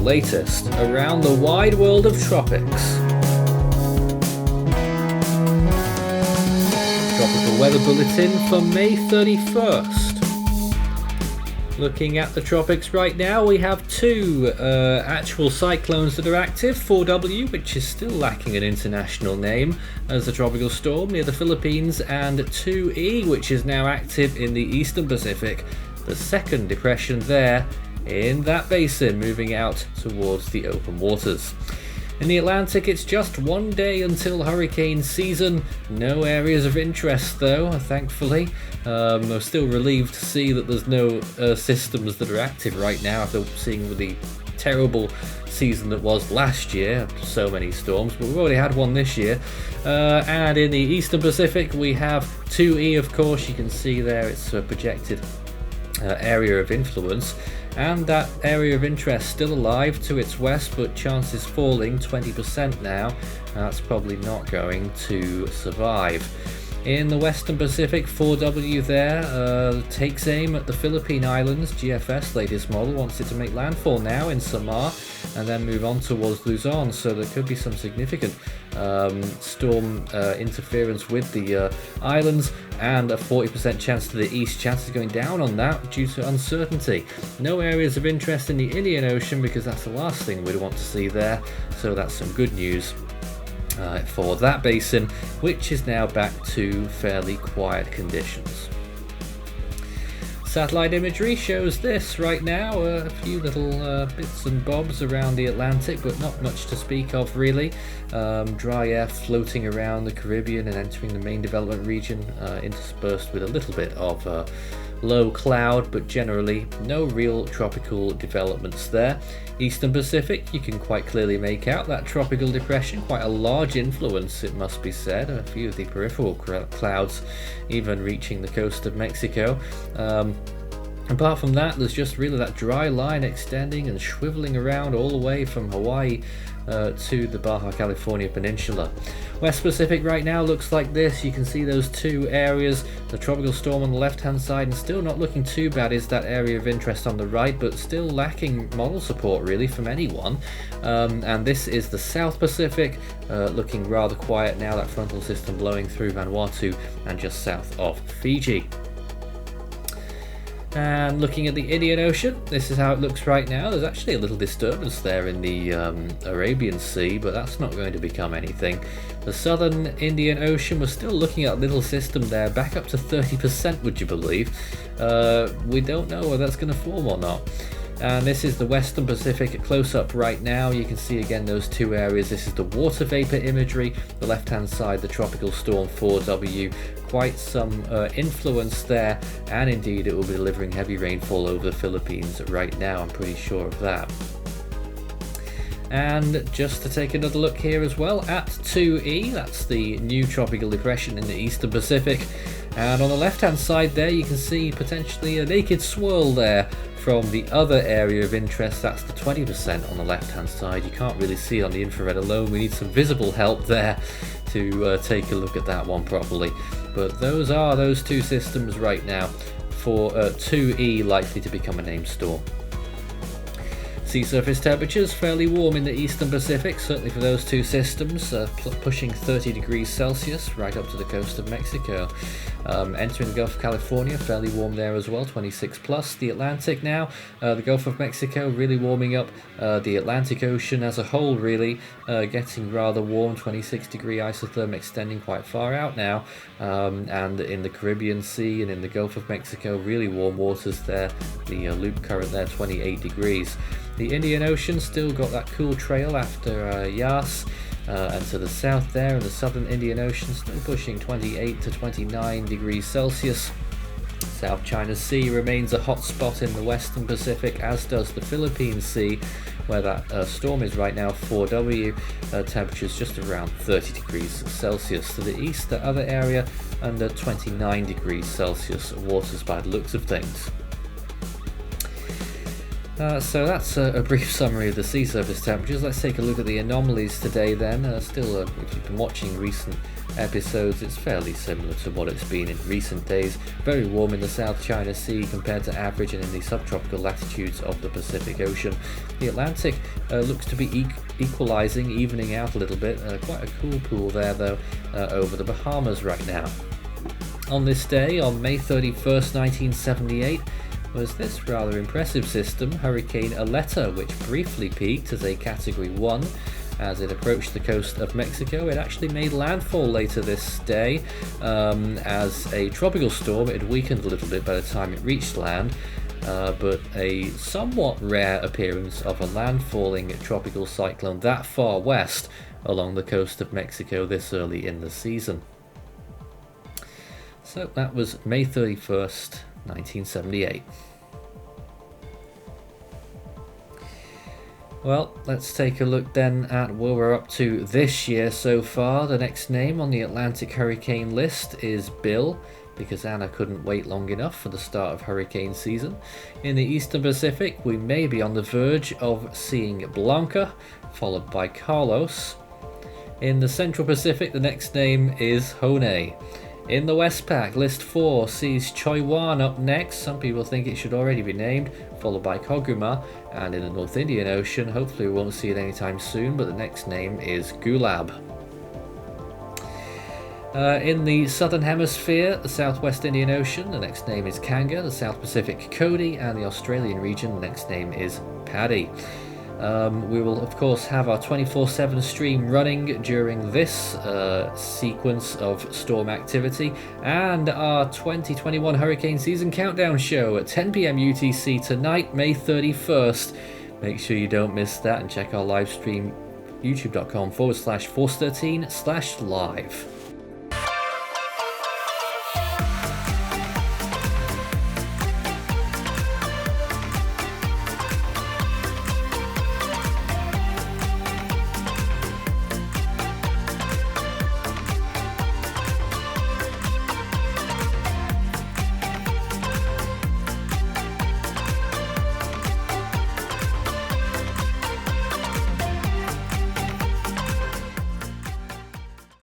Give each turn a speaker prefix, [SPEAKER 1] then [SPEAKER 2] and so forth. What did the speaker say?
[SPEAKER 1] latest around the wide world of tropics. Tropical Weather Bulletin for May 31st. Looking at the tropics right now, we have two actual cyclones that are active. 4W, which is still lacking an international name as a tropical storm near the Philippines, and 2E, which is now active in the eastern Pacific. The second depression there in that basin, moving out towards the open waters. In the Atlantic, it's just one day until hurricane season. No areas of interest though, thankfully. I'm still relieved to see that there's no systems that are active right now after seeing the terrible season that was last year. So many storms, but we've already had one this year. And in the Eastern Pacific, we have 2E, of course. You can see there it's a projected area of influence. And that area of interest still alive to its west, but chances falling 20% now. That's probably not going to survive. In the Western Pacific, 4W there takes aim at the Philippine Islands. GFS latest model wants it to make landfall now in Samar and then move on towards Luzon, so there could be some significant storm interference with the islands, and a 40% chance to the east. Chances going down on that due to uncertainty. No areas of interest in the Indian Ocean because that's the last thing we'd want to see there, so that's some good news for that basin, which is now back to fairly quiet conditions. Satellite imagery shows this right now, a few little bits and bobs around the Atlantic, but not much to speak of really. Dry air floating around the Caribbean and entering the main development region, interspersed with a little bit of low cloud, but generally no real tropical developments there. Eastern Pacific, you can quite clearly make out that tropical depression, quite a large influence it must be said, a few of the peripheral clouds even reaching the coast of Mexico. Apart from that, there's just really that dry line extending and swiveling around all the way from Hawaii to the Baja California Peninsula. West Pacific right now looks like this. You can see those two areas. The tropical storm on the left hand side, and still not looking too bad is that area of interest on the right, but still lacking model support really from anyone. And this is the South Pacific, looking rather quiet now, that frontal system blowing through Vanuatu and just south of Fiji. And looking at the Indian Ocean, this is how it looks right now. There's actually a little disturbance there in the Arabian Sea, but that's not going to become anything. The southern Indian Ocean, we're still looking at a little system there, back up to 30%, would you believe? We don't know whether that's going to form or not. And this is the Western Pacific close up right now. You can see again those two areas. This is the water vapor imagery, the left hand side the tropical storm 4W, quite some influence there, and indeed it will be delivering heavy rainfall over the Philippines right now, I'm pretty sure of that. And just to take another look here as well at 2E, that's the new tropical depression in the Eastern Pacific, and on the left hand side there you can see potentially a naked swirl there from the other area of interest. That's the 20% on the left hand side. You can't really see on the infrared alone, we need some visible help there to take a look at that one properly. But those are those two systems right now for 2E, likely to become a named storm. Sea surface temperatures fairly warm in the Eastern Pacific, certainly for those two systems, pushing 30 degrees Celsius right up to the coast of Mexico. Entering the Gulf of California, fairly warm there as well, 26 plus. The Atlantic now, the Gulf of Mexico really warming up. The Atlantic Ocean as a whole really getting rather warm, 26 degree isotherm extending quite far out now. And in the Caribbean Sea and in the Gulf of Mexico, really warm waters there. The loop current there, 28 degrees. The Indian Ocean still got that cool trail after Yas, and to the south there in the southern Indian Ocean still pushing 28 to 29 degrees Celsius. South China Sea remains a hot spot in the Western Pacific, as does the Philippine Sea, where that storm is right now. 4W, temperatures just around 30 degrees Celsius. To the east, the other area under 29 degrees Celsius waters by the looks of things. So that's a brief summary of the sea surface temperatures. Let's take a look at the anomalies today then. If you've been watching recent episodes, it's fairly similar to what it's been in recent days. Very warm in the South China Sea compared to average and in the subtropical latitudes of the Pacific Ocean. The Atlantic looks to be equalizing, evening out a little bit. Quite a cool pool there though over the Bahamas right now. On this day, on May 31st, 1978, was this rather impressive system, Hurricane Aleta, which briefly peaked as a Category 1. As it approached the coast of Mexico, it actually made landfall later this day. As a tropical storm, it had weakened a little bit by the time it reached land, but a somewhat rare appearance of a landfalling tropical cyclone that far west along the coast of Mexico this early in the season. So that was May 31st, 1978. Well, let's take a look then at where we're up to this year so far. The next name on the Atlantic hurricane list is Bill, because Anna couldn't wait long enough for the start of hurricane season. In the Eastern Pacific, we may be on the verge of seeing Blanca, followed by Carlos. In the Central Pacific, the next name is Hone. In the Westpac, list 4 sees Choi Wan up next. Some people think it should already be named, followed by Koguma. And in the North Indian Ocean, hopefully we won't see it anytime soon, but the next name is Gulab. In the Southern Hemisphere, the Southwest Indian Ocean, the next name is Kanga. The South Pacific, Cody. And the Australian region, the next name is Paddy. We will of course have our 24/7 stream running during this sequence of storm activity, and our 2021 hurricane season countdown show at 10 p.m. UTC tonight, May 31st. Make sure you don't miss that and check our live stream, youtube.com/force13/live.